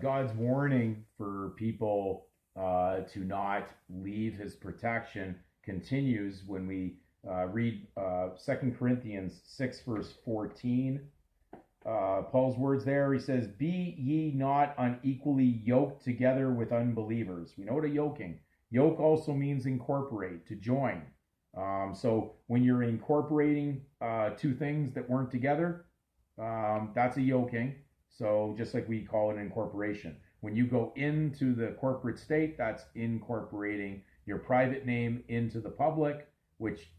God's warning for people to not leave his protection continues when we read 2 Corinthians 6, verse 14. Paul's words there, he says, "Be ye not unequally yoked together with unbelievers." We know what a yoking. Yoke also means incorporate, to join. So when you're incorporating two things that weren't together, that's a yoking. So just like we call it an incorporation. When you go into the corporate state, that's incorporating your private name into the public, which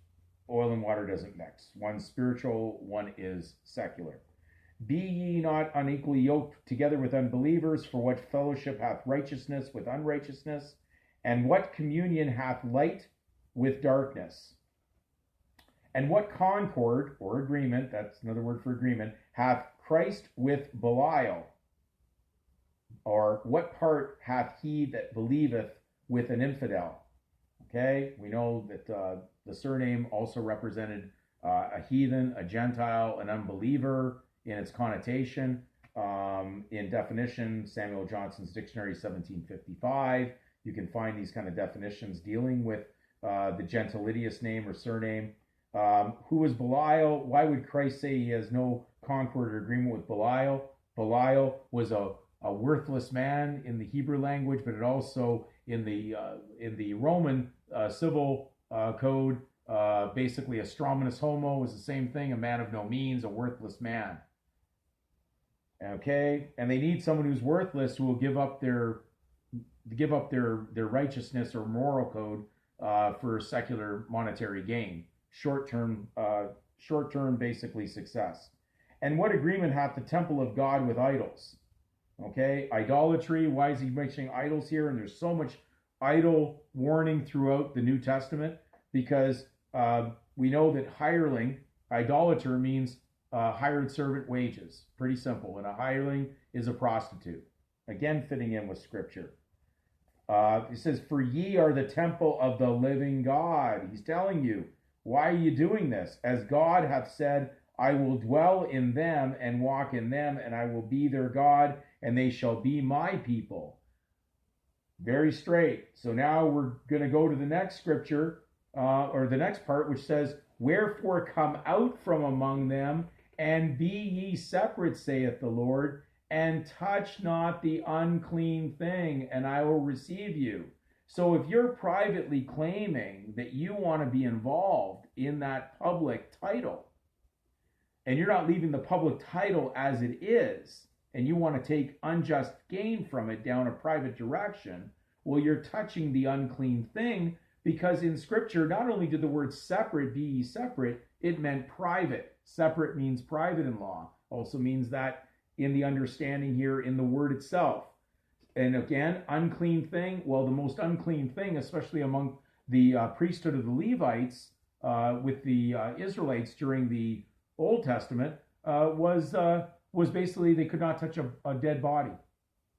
oil and water doesn't mix. One's spiritual, one is secular. "Be ye not unequally yoked together with unbelievers, for what fellowship hath righteousness with unrighteousness? And what communion hath light with darkness? And what concord," or agreement, that's another word for agreement, "hath Christ with Belial? Or what part hath he that believeth with an infidel?" Okay, we know that the surname also represented a heathen, a Gentile, an unbeliever in its connotation. In definition, Samuel Johnson's Dictionary, 1755, you can find these kind of definitions dealing with the gentilidious name or surname. Who was Belial? Why would Christ say he has no concord or agreement with Belial? Belial was a worthless man in the Hebrew language, but it also in the Roman civil code, basically a strammonus homo was the same thing, a man of no means, a worthless man. Okay, and they need someone who's worthless who will give up their righteousness or moral code for secular monetary gain, short term basically success. "And what agreement hath the temple of God with idols?" Okay, idolatry. Why is he mentioning idols here? And there's so much idol warning throughout the New Testament because we know that hireling, idolater, means hired servant wages. Pretty simple. And a hireling is a prostitute. Again, fitting in with Scripture. It says, "For ye are the temple of the living God." He's telling you, why are you doing this? "As God hath said, I will dwell in them and walk in them, and I will be their God, and they shall be my people." Very straight. So now we're going to go to the next scripture, or the next part, which says, "Wherefore come out from among them, and be ye separate, saith the Lord, and touch not the unclean thing, and I will receive you." So if you're privately claiming that you want to be involved in that public title, and you're not leaving the public title as it is, and you want to take unjust gain from it down a private direction, well, you're touching the unclean thing, because in Scripture, not only did the word separate, be ye separate, it meant private. Separate means private in law. Also means that in the understanding here in the word itself. And again, unclean thing, well, the most unclean thing, especially among the priesthood of the Levites with the Israelites during the Old Testament, was basically they could not touch a dead body.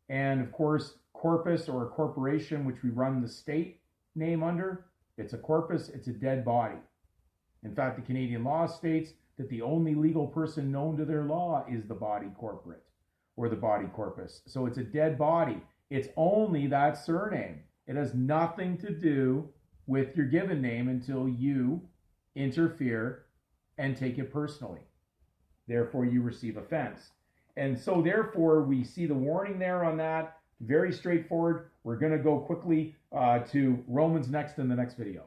And of course, corpus or a corporation, which we run the state name under, it's a corpus, it's a dead body. In fact, the Canadian law states that the only legal person known to their law is the body corporate or the body corpus. So it's a dead body. It's only that surname. It has nothing to do with your given name until you interfere and take it personally. Therefore, you receive offense. And so therefore, we see the warning there on that. Very straightforward. We're going to go quickly to Romans next in the next video.